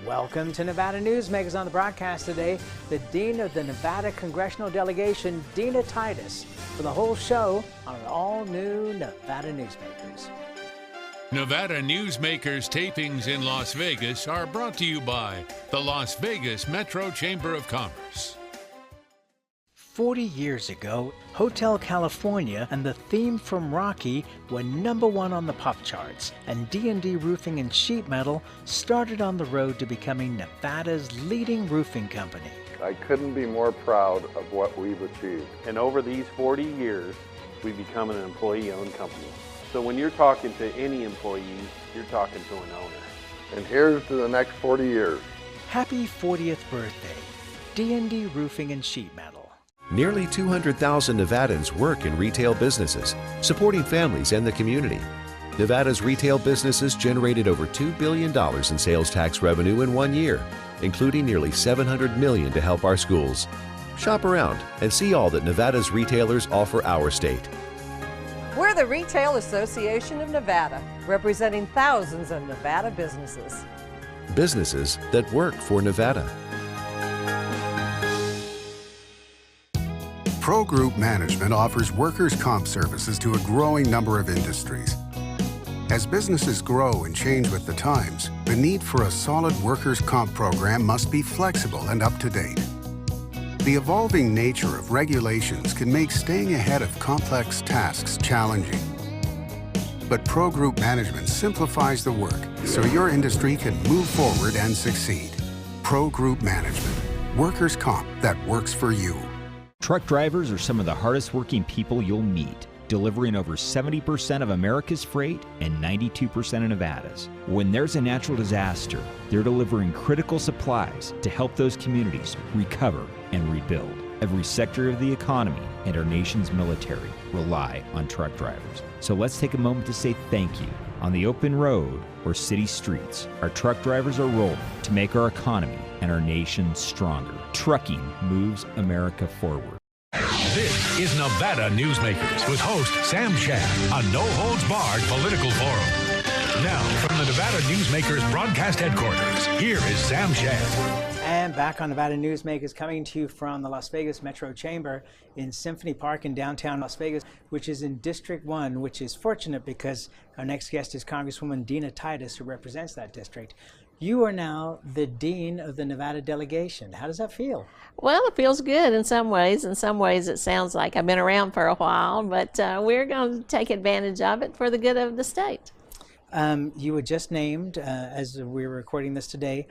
Welcome to Nevada Newsmakers. On the broadcast today, the Dean of the Nevada Congressional Delegation, Dina Titus, for the whole show on an all-new Nevada Newsmakers. Nevada Newsmakers tapings in Las Vegas are brought to you by the Las Vegas Metro Chamber of Commerce. 40 years ago, Hotel California and the theme from Rocky were #1 on the pop charts, and D&D Roofing and Sheet Metal started on the road to becoming Nevada's leading roofing company. I couldn't be more proud of what we've achieved. And over these 40 years, we've become an employee-owned company. So when you're talking to any employee, you're talking to an owner. And here's to the next 40 years. Happy 40th birthday, D&D Roofing and Sheet Metal. Nearly 200,000 Nevadans work in retail businesses, supporting families and the community. Nevada's retail businesses generated over $2 billion in sales tax revenue in 1 year, including nearly $700 million to help our schools. Shop around and see all that Nevada's retailers offer our state. We're the Retail Association of Nevada, representing thousands of Nevada businesses. Businesses that work for Nevada. Pro Group Management offers workers' comp services to a growing number of industries. As businesses grow and change with the times, the need for a solid workers' comp program must be flexible and up to date. The evolving nature of regulations can make staying ahead of complex tasks challenging. But Pro Group Management simplifies the work so your industry can move forward and succeed. Pro Group Management, workers' comp that works for you. Truck drivers are some of the hardest working people you'll meet, delivering over 70% of America's freight and 92% of Nevada's. When there's a natural disaster, they're delivering critical supplies to help those communities recover and rebuild. Every sector of the economy and our nation's military rely on truck drivers. So let's take a moment to say thank you. On the open road or city streets, our truck drivers are rolling to make our economy and our nation stronger. Trucking moves America forward. This is Nevada Newsmakers with host Sam Shad, a no-holds-barred political forum. Now, from the Nevada Newsmakers broadcast headquarters, here is Sam Shad. And back on Nevada Newsmakers, coming to you from the Las Vegas Metro Chamber in Symphony Park in downtown Las Vegas, which is in District 1, which is fortunate because our next guest is Congresswoman Dina Titus, who represents that district. You are now the Dean of the Nevada Delegation. How does that feel? Well, it feels good in some ways. In some ways, it sounds like I've been around for a while, but we're going to take advantage of it for the good of the state. You were just named, as we were recording this today,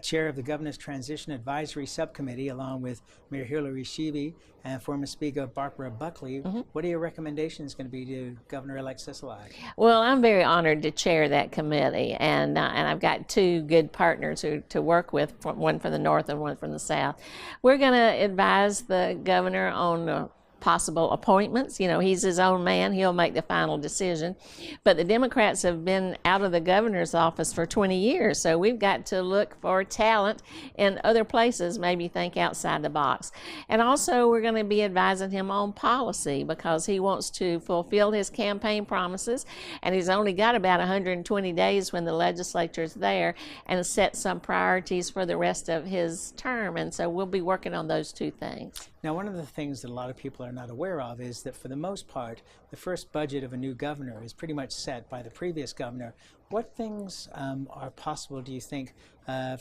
chair of the Governor's Transition Advisory Subcommittee, along with Mayor Hillary Sheeby and former Speaker Barbara Buckley. What are your recommendations going to be to Governor-elect Sisolak? Well, I'm very honored to chair that committee, and I've got two good partners to work with, one from the north and one from the south. We're going to advise the governor on possible appointments. You know, he's his own man. He'll make the final decision. But the Democrats have been out of the governor's office for 20 years, so we've got to look for talent in other places, maybe think outside the box. And also, we're going to be advising him on policy because he wants to fulfill his campaign promises, and he's only got about 120 days when the legislature's there, and set some priorities for the rest of his term. And so we'll be working on those two things. Now, one of the things that a lot of people are not aware of is that for the most part, the first budget of a new governor is pretty much set by the previous governor. What things are possible, do you think,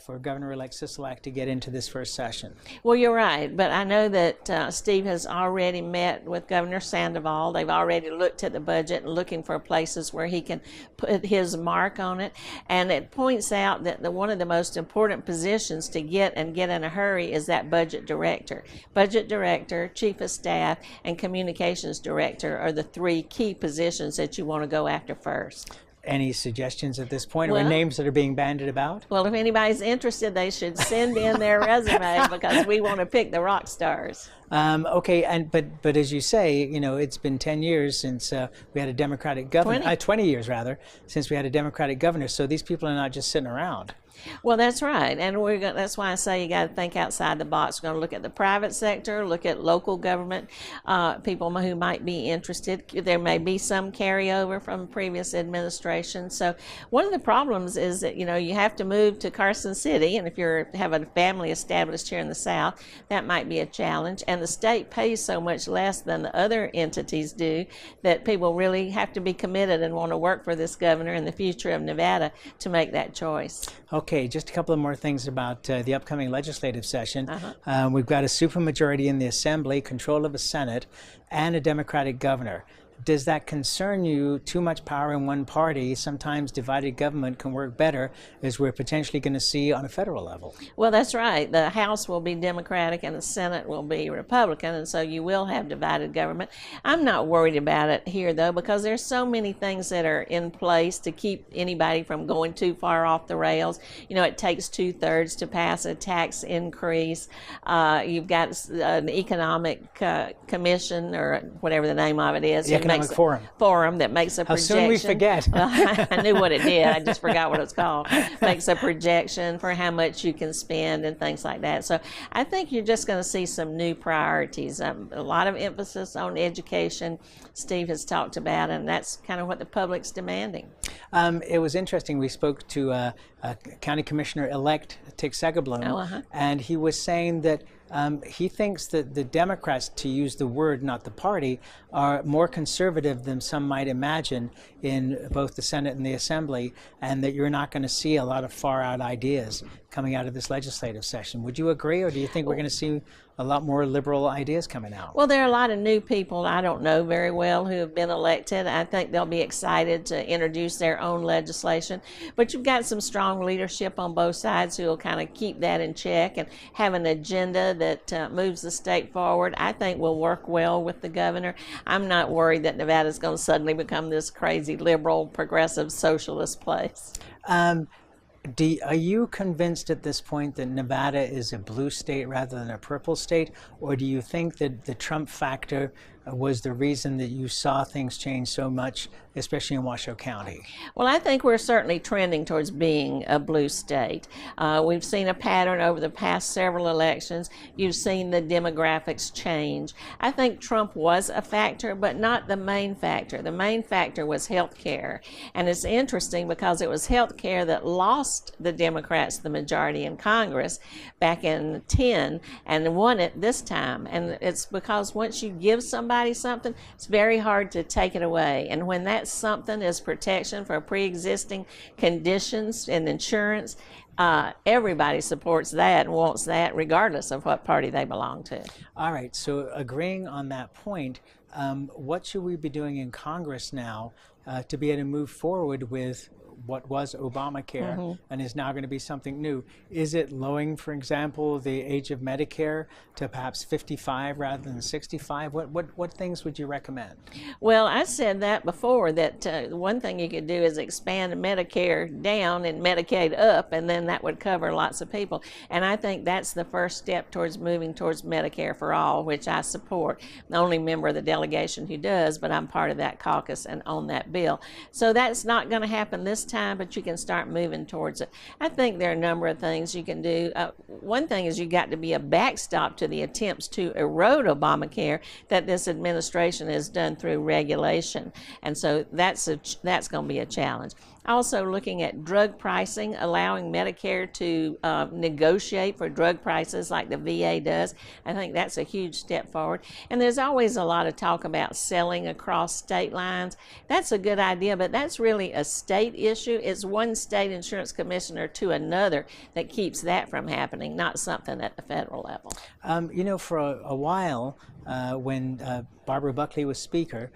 for Governor-elect Sisolak to get into this first session? Well, you're right, but I know that Steve has already met with Governor Sandoval. They've already looked at the budget and looking for places where he can put his mark on it. And it points out that one of the most important positions to get in a hurry is that budget director. Budget director, chief of staff, and communications director are the three key positions that you want to go after first. Any suggestions at this point, or names that are being bandied about? Well, if anybody's interested, they should send in their resume because we want to pick the rock stars. Okay, but as you say, you know, it's been 10 years since we had a Democratic governor. 20 years rather, since we had a Democratic governor. So these people are not just sitting around. Well, that's right, and that's why I say you got to think outside the box. We're going to look at the private sector, look at local government, people who might be interested. There may be some carryover from previous administration. administration. So one of the problems is that, you know, you have to move to Carson City, and if you have a family established here in the South, that might be a challenge. And the state pays so much less than the other entities do that people really have to be committed and want to work for this governor and the future of Nevada to make that choice. Okay, just a couple of more things about the upcoming legislative session. We've got a supermajority in the Assembly, control of the Senate, and a Democratic governor. Does that concern you? Too much power in one party, sometimes divided government can work better, as we're potentially going to see on a federal level. Well, that's right. The House will be Democratic and the Senate will be Republican, and so you will have divided government. I'm not worried about it here, though, because there's so many things that are in place to keep anybody from going too far off the rails. You know, it takes 2/3 to pass a tax increase. You've got an economic commission, or whatever the name of it is. The Economic Forum that makes a projection. How soon we forget. I knew what it did. I just forgot what it's called. Makes a projection for how much you can spend and things like that. So I think you're just going to see some new priorities. A lot of emphasis on education, Steve has talked about, and that's kind of what the public's demanding. It was interesting. We spoke to County Commissioner-elect Tick Segablum, and he was saying that he thinks that the Democrats, to use the word, not the party, are more conservative than some might imagine in both the Senate and the Assembly, and that you're not going to see a lot of far-out ideas coming out of this legislative session. Would you agree, or do you think we're going to see a lot more liberal ideas coming out? Well, there are a lot of new people I don't know very well who have been elected. I think they'll be excited to introduce their own legislation. But you've got some strong leadership on both sides who will kind of keep that in check and have an agenda that moves the state forward. I think will work well with the governor. I'm not worried that Nevada's going to suddenly become this crazy liberal, progressive, socialist place. Are you convinced at this point that Nevada is a blue state rather than a purple state, or do you think that the Trump factor was the reason that you saw things change so much, especially in Washoe County? Well, I think we're certainly trending towards being a blue state. We've seen a pattern over the past several elections. You've seen the demographics change. I think Trump was a factor, but not the main factor. The main factor was health care. And it's interesting because it was health care that lost the Democrats the majority in Congress back in 2010 and won it this time. And it's because once you give somebody something, it's very hard to take it away. And when that something is protection for pre-existing conditions and insurance, everybody supports that and wants that regardless of what party they belong to. All right, so agreeing on that point, what should we be doing in Congress now to be able to move forward with what was Obamacare and is now going to be something new? Is it lowering, for example, the age of Medicare to perhaps 55 rather than 65? What things would you recommend? Well, I said that before, that one thing you could do is expand Medicare down and Medicaid up, and then that would cover lots of people. And I think that's the first step towards moving towards Medicare for all, which I support. I'm the only member of the delegation who does, but I'm part of that caucus and on that bill. So that's not going to happen this time, but you can start moving towards it. I think there are a number of things you can do. One thing is you got to be a backstop to the attempts to erode Obamacare that this administration has done through regulation, and so that's going to be a challenge. Also looking at drug pricing, allowing Medicare to negotiate for drug prices like the VA does. I think that's a huge step forward. And there's always a lot of talk about selling across state lines. That's a good idea, but that's really a state issue. It's one state insurance commissioner to another that keeps that from happening, not something at the federal level. You know, for a while, when Barbara Buckley was Speaker,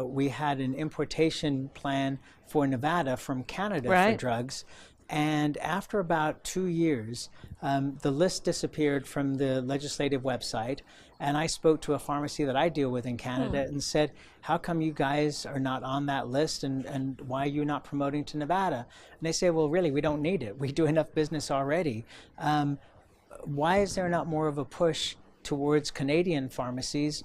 we had an importation plan for Nevada from Canada for drugs. And after about 2 years, the list disappeared from the legislative website. And I spoke to a pharmacy that I deal with in Canada and said, how come you guys are not on that list, and why are you not promoting to Nevada? And they say, well, really, we don't need it. We do enough business already. Why is there not more of a push towards Canadian pharmacies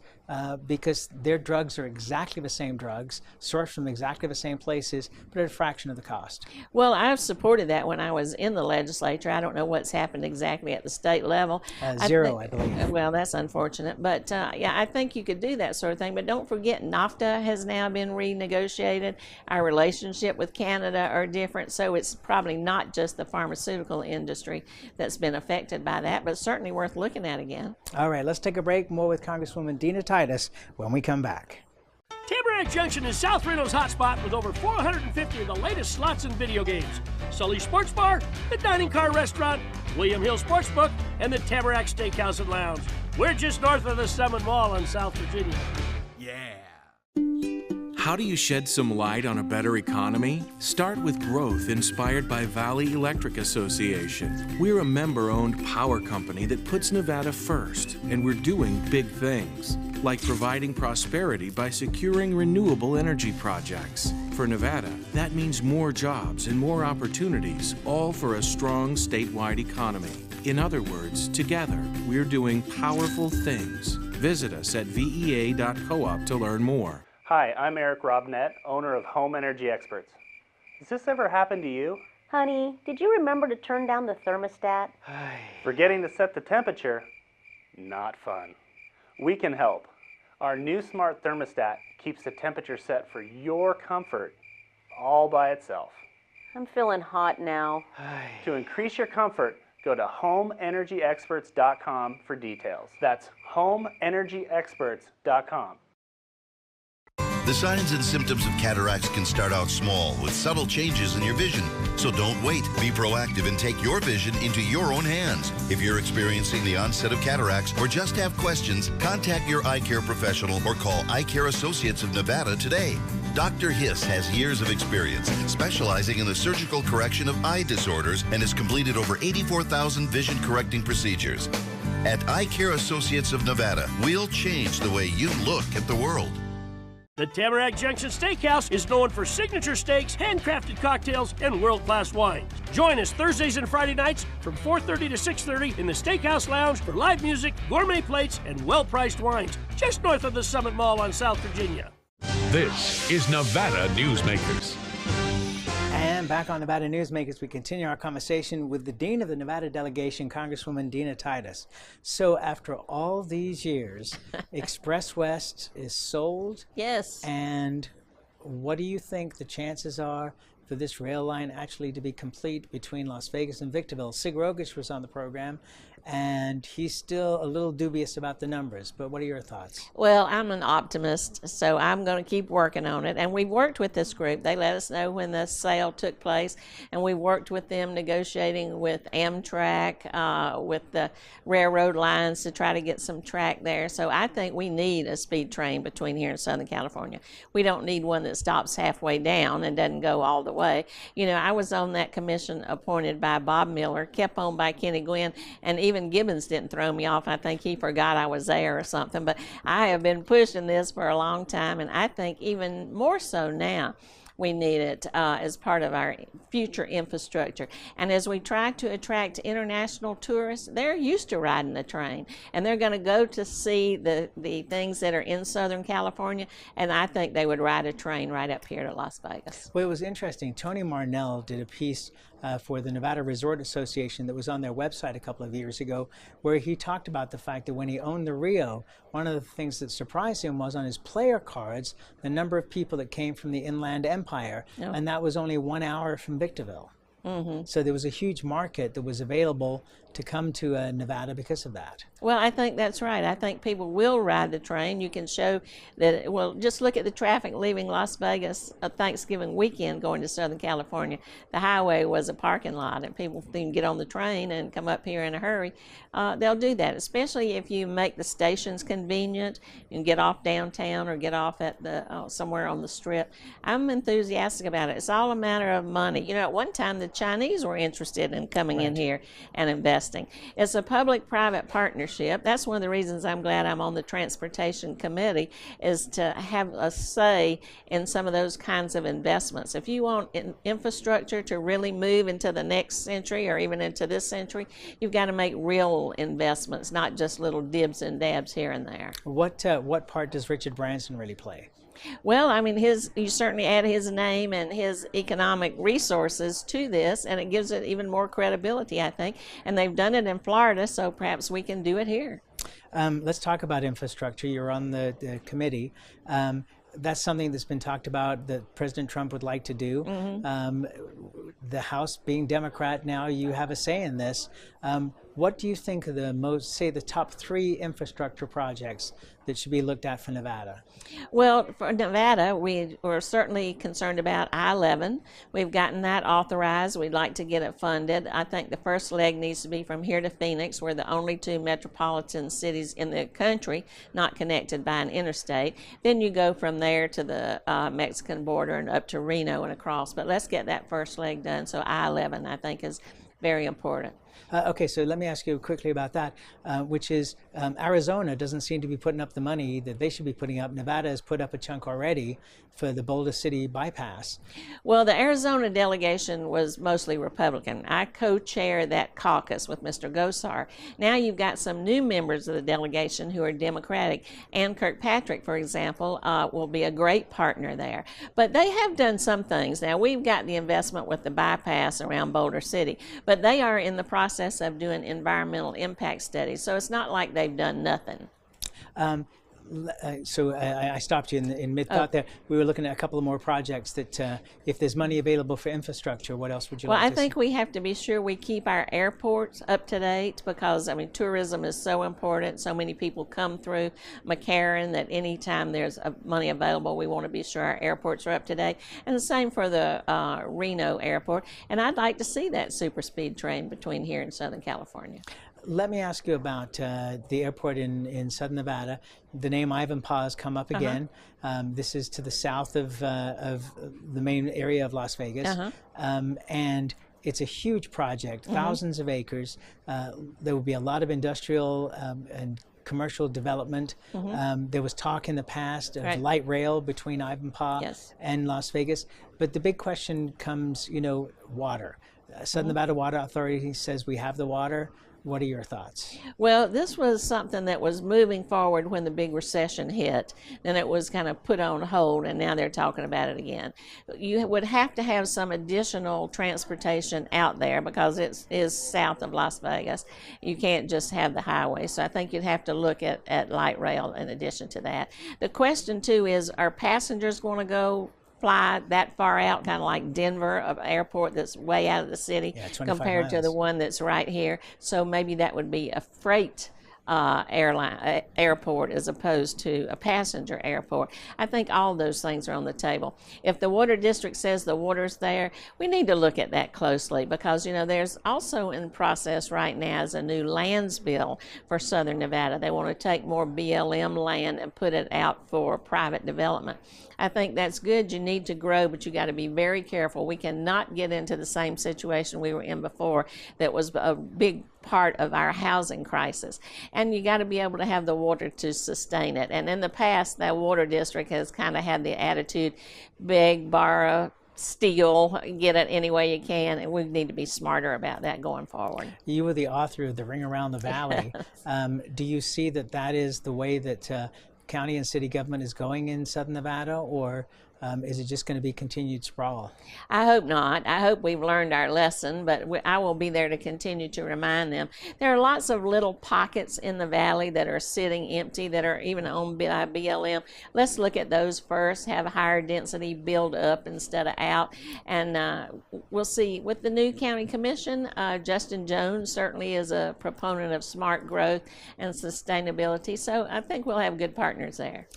because their drugs are exactly the same drugs, sourced from exactly the same places, but at a fraction of the cost. Well, I've supported that when I was in the legislature. I don't know what's happened exactly at the state level. Zero, I believe. Well, that's unfortunate. But yeah, I think you could do that sort of thing. But don't forget, NAFTA has now been renegotiated. Our relationship with Canada are different. So it's probably not just the pharmaceutical industry that's been affected by that, but certainly worth looking at again. All right, let's take a break. More with Congresswoman Dina Titus when we come back. Tamarack Junction is South Reno's hotspot with over 450 of the latest slots and video games. Sully Sports Bar, the Dining Car Restaurant, William Hill Sportsbook, and the Tamarack Steakhouse and Lounge. We're just north of the Summit Mall in South Virginia. Yeah. How do you shed some light on a better economy? Start with growth inspired by Valley Electric Association. We're a member-owned power company that puts Nevada first, and we're doing big things, like providing prosperity by securing renewable energy projects. For Nevada, that means more jobs and more opportunities, all for a strong statewide economy. In other words, together, we're doing powerful things. Visit us at vea.coop to learn more. Hi, I'm Eric Robnett, owner of Home Energy Experts. Has this ever happened to you? Honey, did you remember to turn down the thermostat? Forgetting to set the temperature? Not fun. We can help. Our new smart thermostat keeps the temperature set for your comfort all by itself. I'm feeling hot now. To increase your comfort, go to homeenergyexperts.com for details. That's homeenergyexperts.com. The signs and symptoms of cataracts can start out small with subtle changes in your vision. So don't wait. Be proactive and take your vision into your own hands. If you're experiencing the onset of cataracts or just have questions, contact your eye care professional or call Eye Care Associates of Nevada today. Dr. Hiss has years of experience specializing in the surgical correction of eye disorders and has completed over 84,000 vision correcting procedures. At Eye Care Associates of Nevada, we'll change the way you look at the world. The Tamarack Junction Steakhouse is known for signature steaks, handcrafted cocktails, and world-class wines. Join us Thursdays and Friday nights from 4:30 to 6:30 in the Steakhouse Lounge for live music, gourmet plates, and well-priced wines, just north of the Summit Mall on South Virginia. This is Nevada Newsmakers. And back on Nevada Newsmakers, we continue our conversation with the Dean of the Nevada Delegation, Congresswoman Dina Titus. So after all these years, Express West is sold. Yes. And what do you think the chances are for this rail line actually to be complete between Las Vegas and Victorville? Sig Rogich was on the program, and he's still a little dubious about the numbers, but what are your thoughts? Well, I'm an optimist, so I'm going to keep working on it. And we worked with this group. They let us know when the sale took place, and we worked with them negotiating with Amtrak, with the railroad lines to try to get some track there. So I think we need a speed train between here and Southern California. We don't need one that stops halfway down and doesn't go all the way. You know, I was on that commission appointed by Bob Miller, kept on by Kenny Gwynn, and even Gibbons didn't throw me off. I think he forgot I was there or something. But I have been pushing this for a long time, and I think even more so now. We need it as part of our future infrastructure. And as we try to attract international tourists, they're used to riding the train, and they're going to go to see the things that are in Southern California, and I think they would ride a train right up here to Las Vegas. Well, it was interesting. Tony Marnell did a piece for the Nevada Resort Association that was on their website a couple of years ago, where he talked about the fact that when he owned the Rio, one of the things that surprised him was on his player cards, the number of people that came from the Inland Empire, and that was only 1 hour from Victorville. So there was a huge market that was available to come to Nevada because of that. Well, I think that's right. I think people will ride the train. You can show that, well, just look at the traffic leaving Las Vegas Thanksgiving weekend going to Southern California. The highway was a parking lot, and people can get on the train and come up here in a hurry. They'll do that, especially if you make the stations convenient and get off downtown or get off at the somewhere on the strip. I'm enthusiastic about it. It's all a matter of money. You know, at one time the Chinese were interested in coming in here and investing. investing. It's a public-private partnership. That's one of the reasons I'm glad I'm on the Transportation Committee, is to have a say in some of those kinds of investments. If you want infrastructure to really move into the next century or even into this century, you've got to make real investments, not just little dibs and dabs here and there. What part does Richard Branson really play? Well, I mean, you certainly add his name and his economic resources to this, and it gives it even more credibility, I think. And they've done it in Florida, so perhaps we can do it here. Let's talk about infrastructure. You're on the committee. That's something that's been talked about that President Trump would like to do. The House being Democrat now, you have a say in this. What do you think of the top 3 infrastructure projects that should be looked at for Nevada? Well, for Nevada, we're certainly concerned about I-11. We've gotten that authorized. We'd like to get it funded. I think the first leg needs to be from here to Phoenix. We're the only 2 metropolitan cities in the country not connected by an interstate. Then you go from there to the Mexican border and up to Reno and across. But let's get that first leg done. So I-11, I think, is very important. Okay, so let me ask you quickly about that, which is Arizona doesn't seem to be putting up the money that they should be putting up. Nevada has put up a chunk already for the Boulder City bypass. Well, the Arizona delegation was mostly Republican. I co-chair that caucus with Mr. Gosar. Now you've got some new members of the delegation who are Democratic. Ann Kirkpatrick, for example, will be a great partner there. But they have done some things. Now, we've got the investment with the bypass around Boulder City, but they are in the process of doing environmental impact studies, so it's not like they've done nothing. So I stopped you in mid-thought there. We were looking at a couple of more projects that if there's money available for infrastructure, what else would you like to see? Well, I think we have to be sure we keep our airports up to date because, I mean, tourism is so important. So many people come through McCarran that anytime there's money available, we want to be sure our airports are up to date. And the same for the Reno airport. And I'd like to see that super speed train between here and Southern California. Let me ask you about the airport in Southern Nevada. The name Ivanpah has come up again. This is to the south of the main area of Las Vegas. And it's a huge project, thousands of acres. There will be a lot of industrial and commercial development. There was talk in the past of light rail between Ivanpah and Las Vegas. But the big question comes, water. Southern Nevada Water Authority says we have the water. What are your thoughts? Well, this was something that was moving forward when the big recession hit. Then it was kind of put on hold, and now they're talking about it again. You would have to have some additional transportation out there because it is south of Las Vegas. You can't just have the highway. So I think you'd have to look at light rail in addition to that. The question, too, is are passengers going to go fly that far out, kind of like Denver, an airport that's way out of the city, compared to the one that's right here. So maybe that would be a freight airport as opposed to a passenger airport. I think all those things are on the table. If the water district says the water's there, we need to look at that closely because, there's also in process right now is a new lands bill for Southern Nevada. They want to take more BLM land and put it out for private development. I think that's good. You need to grow, but you got to be very careful. We cannot get into the same situation we were in before that was a big part of our housing crisis. And you got to be able to have the water to sustain it. And in the past, that water district has kind of had the attitude, beg, borrow, steal, get it any way you can, and we need to be smarter about that going forward. You were the author of The Ring Around the Valley. Do you see that is the way that county and city government is going in Southern Nevada, or is it just going to be continued sprawl? I hope not. I hope we've learned our lesson, but I will be there to continue to remind them. There are lots of little pockets in the valley that are sitting empty, that are even owned by BLM. Let's look at those first, have higher density build up instead of out, and we'll see. With the new county commission, Justin Jones certainly is a proponent of smart growth and sustainability, so I think we'll have good partners there.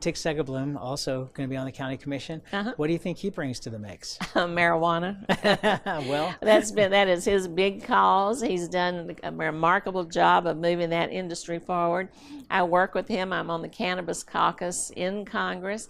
Tick Segerbloom, also going to be on the county Commission. What do you think he brings to the mix? Marijuana. Well, that is his big cause. He's done a remarkable job of moving that industry forward. I work with him. I'm on the Cannabis Caucus in Congress,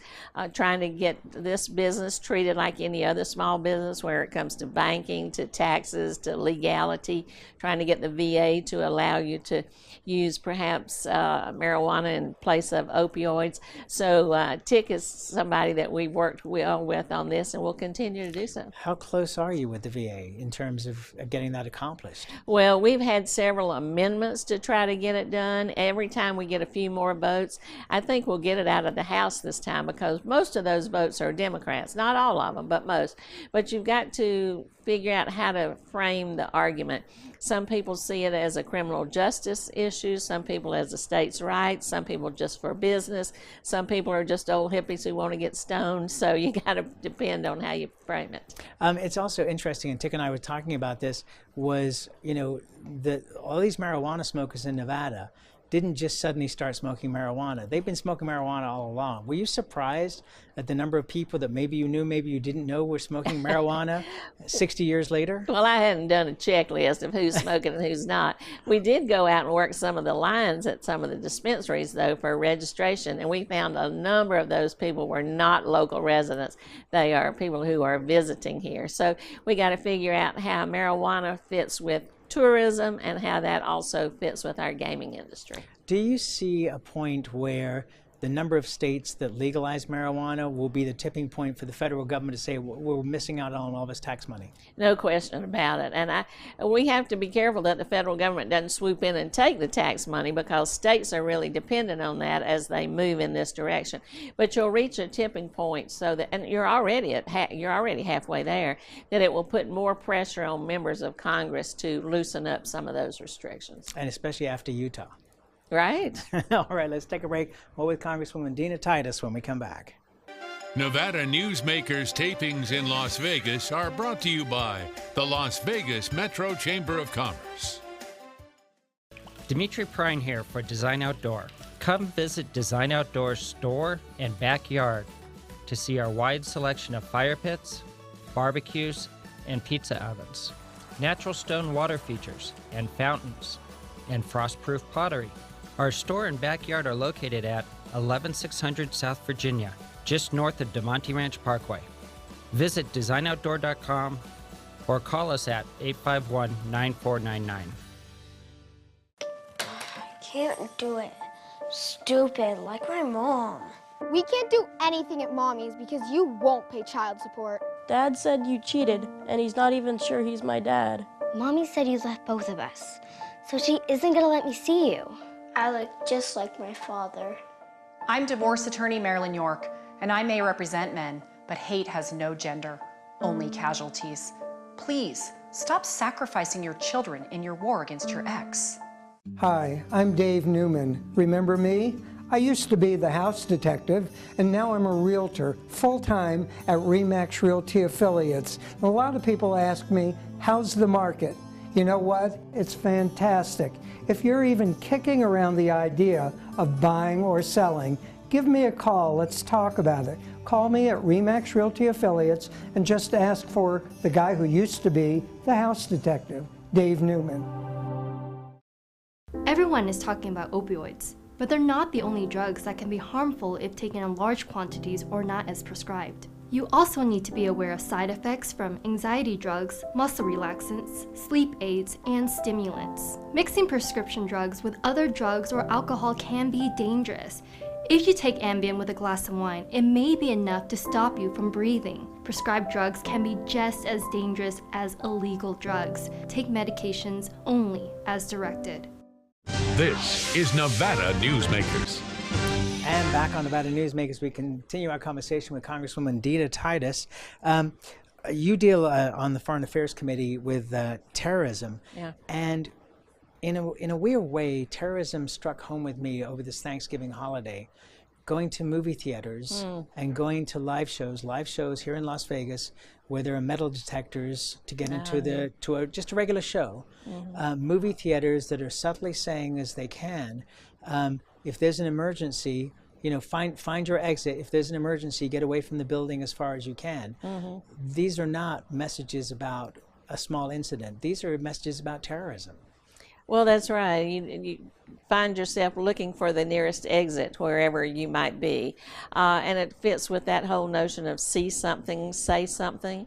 trying to get this business treated like any other small business where it comes to banking, to taxes, to legality, trying to get the VA to allow you to use perhaps marijuana in place of opioids. So Tick is somebody that we've worked well with on this, and we'll continue to do so. How close are you with the VA in terms of getting that accomplished? Well, we've had several amendments to try to get it done. Every time we get a few more votes, I think we'll get it out of the House this time, because most of those votes are Democrats. Not all of them, but most. But you've got to figure out how to frame the argument. Some people see it as a criminal justice issue, some people as a states' rights, some people just for business, some people are just old hippies who want to get stoned, so you got to depend on how you frame it. It's also interesting, and Tick and I were talking about this, was, you know, all these marijuana smokers in Nevada didn't just suddenly start smoking marijuana. They've been smoking marijuana all along. Were you surprised at the number of people that maybe you knew, maybe you didn't know were smoking marijuana 60 years later? Well, I hadn't done a checklist of who's smoking and who's not. We did go out and work some of the lines at some of the dispensaries, though, for registration, and we found a number of those people were not local residents. They are people who are visiting here. So we got to figure out how marijuana fits with tourism and how that also fits with our gaming industry. Do you see a point where the number of states that legalize marijuana will be the tipping point for the federal government to say we're missing out on all this tax money? No question about it. And we have to be careful that the federal government doesn't swoop in and take the tax money, because states are really dependent on that as they move in this direction. But you'll reach a tipping point so that, and you're already halfway there, that it will put more pressure on members of Congress to loosen up some of those restrictions. And especially after Utah. Right. All right, let's take a break. We're with Congresswoman Dina Titus when we come back. Nevada Newsmakers tapings in Las Vegas are brought to you by the Las Vegas Metro Chamber of Commerce. Dimitri Prine here for Design Outdoor. Come visit Design Outdoor's store and backyard to see our wide selection of fire pits, barbecues, and pizza ovens, natural stone water features and fountains, and frost-proof pottery. Our store and backyard are located at 11600 South Virginia, just north of DeMonte Ranch Parkway. Visit designoutdoor.com or call us at 851-9499. Can't do it. Stupid, like my mom. We can't do anything at Mommy's because you won't pay child support. Dad said you cheated, and he's not even sure he's my dad. Mommy said you left both of us, so she isn't gonna let me see you. I look just like my father. I'm divorce attorney Marilyn York, and I may represent men, but hate has no gender, only casualties. Please, stop sacrificing your children in your war against your ex. Hi, I'm Dave Newman. Remember me? I used to be the house detective, and now I'm a realtor, full-time at RE/MAX Realty Affiliates. And a lot of people ask me, how's the market? You know what? It's fantastic. If you're even kicking around the idea of buying or selling, give me a call. Let's talk about it. Call me at RE/MAX Realty Affiliates and just ask for the guy who used to be the house detective, Dave Newman. Everyone is talking about opioids, but they're not the only drugs that can be harmful if taken in large quantities or not as prescribed. You also need to be aware of side effects from anxiety drugs, muscle relaxants, sleep aids, and stimulants. Mixing prescription drugs with other drugs or alcohol can be dangerous. If you take Ambien with a glass of wine, it may be enough to stop you from breathing. Prescribed drugs can be just as dangerous as illegal drugs. Take medications only as directed. This is Nevada Newsmakers. And back on Nevada Newsmakers, we continue our conversation with Congresswoman Dina Titus. You deal on the Foreign Affairs Committee with terrorism. Yeah. And in a weird way, terrorism struck home with me over this Thanksgiving holiday. Going to movie theaters and going to live shows here in Las Vegas, where there are metal detectors to get into just a regular show. Movie theaters that are subtly saying as they can, if there's an emergency, you know, find your exit. If there's an emergency, get away from the building as far as you can. These are not messages about a small incident. These are messages about terrorism. Well, that's right. You find yourself looking for the nearest exit wherever you might be. And it fits with that whole notion of see something, say something.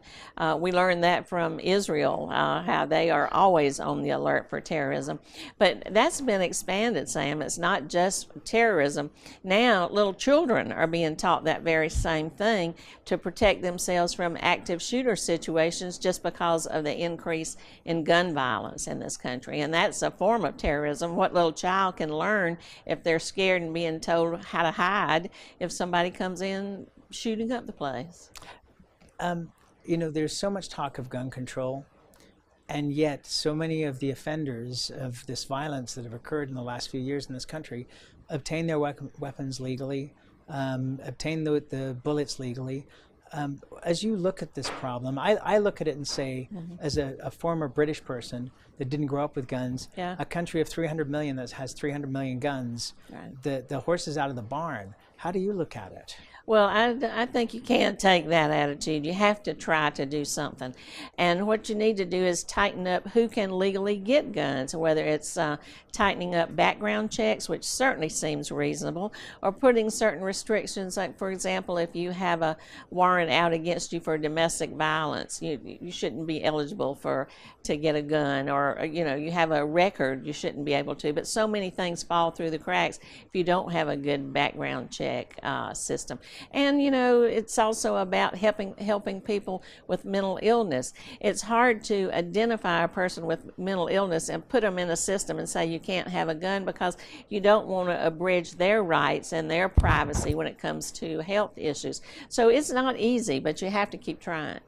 We learned that from Israel, how they are always on the alert for terrorism. But that's been expanded, Sam. It's not just terrorism. Now, little children are being taught that very same thing to protect themselves from active shooter situations just because of the increase in gun violence in this country. And that's a form of terrorism. What little child can learn if they're scared and being told how to hide if somebody comes in shooting up the place? You know, there's so much talk of gun control, and yet so many of the offenders of this violence that have occurred in the last few years in this country obtain their weapons legally, obtain the bullets legally. As you look at this problem, I look at it and say, as a former British person that didn't grow up with guns, a country of 300 million that has 300 million guns, the horse is out of the barn. How do you look at it? Well, I think you can't take that attitude. You have to try to do something. And what you need to do is tighten up who can legally get guns, whether it's tightening up background checks, which certainly seems reasonable, or putting certain restrictions, like, for example, if you have a warrant out against you for domestic violence, you shouldn't be eligible to get a gun, or, you know, you have a record, you shouldn't be able to. But so many things fall through the cracks if you don't have a good background check system. And, you know, it's also about helping people with mental illness. It's hard to identify a person with mental illness and put them in a system and say you can't have a gun, because you don't want to abridge their rights and their privacy when it comes to health issues. So it's not easy, but you have to keep trying.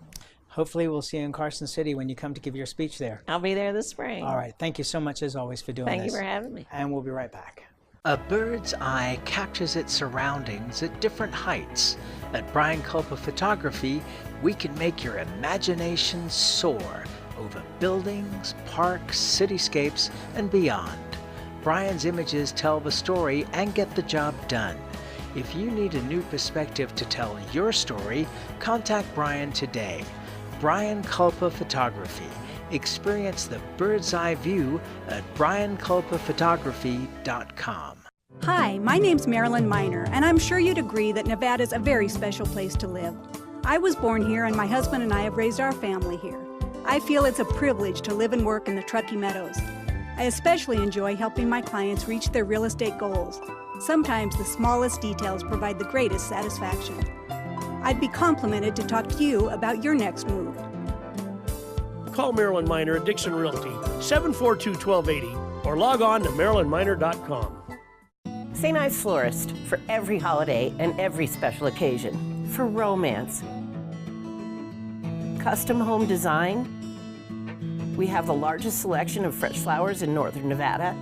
Hopefully we'll see you in Carson City when you come to give your speech there. I'll be there this spring. All right. Thank you so much, as always, for doing this. Thank you for having me. And we'll be right back. A bird's eye captures its surroundings at different heights. At Brian Culpa Photography, we can make your imagination soar over buildings, parks, cityscapes, and beyond. Brian's images tell the story and get the job done. If you need a new perspective to tell your story, contact Brian today. Brian Culpa Photography. Experience the bird's eye view at brianculpaphotography.com. Hi, my name's Marilyn Miner, and I'm sure you'd agree that Nevada's a very special place to live. I was born here, and my husband and I have raised our family here. I feel it's a privilege to live and work in the Truckee Meadows. I especially enjoy helping my clients reach their real estate goals. Sometimes the smallest details provide the greatest satisfaction. I'd be complimented to talk to you about your next move. Call Marilyn Miner at Dixon Realty, 742-1280, or log on to marilynminer.com. St. Ives Florist, for every holiday and every special occasion, for romance. Custom home design. We have the largest selection of fresh flowers in northern Nevada,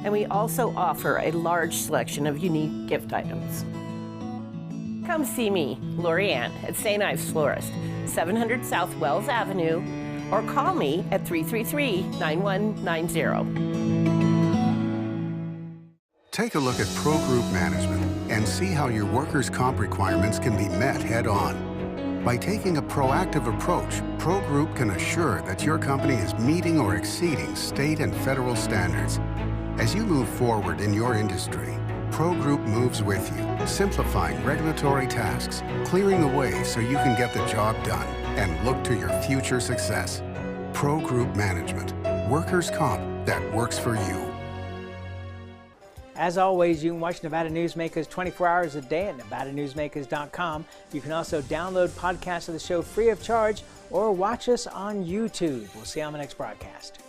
and we also offer a large selection of unique gift items. Come see me, Lori Ann, at St. Ives Florist, 700 South Wells Avenue, or call me at 333-9190. Take a look at Pro Group Management and see how your workers' comp requirements can be met head-on. By taking a proactive approach, Pro Group can assure that your company is meeting or exceeding state and federal standards. As you move forward in your industry, Pro Group moves with you, simplifying regulatory tasks, clearing the way so you can get the job done and look to your future success. Pro Group Management, workers' comp that works for you. As always, you can watch Nevada Newsmakers 24 hours a day at nevadanewsmakers.com. You can also download podcasts of the show free of charge or watch us on YouTube. We'll see you on the next broadcast.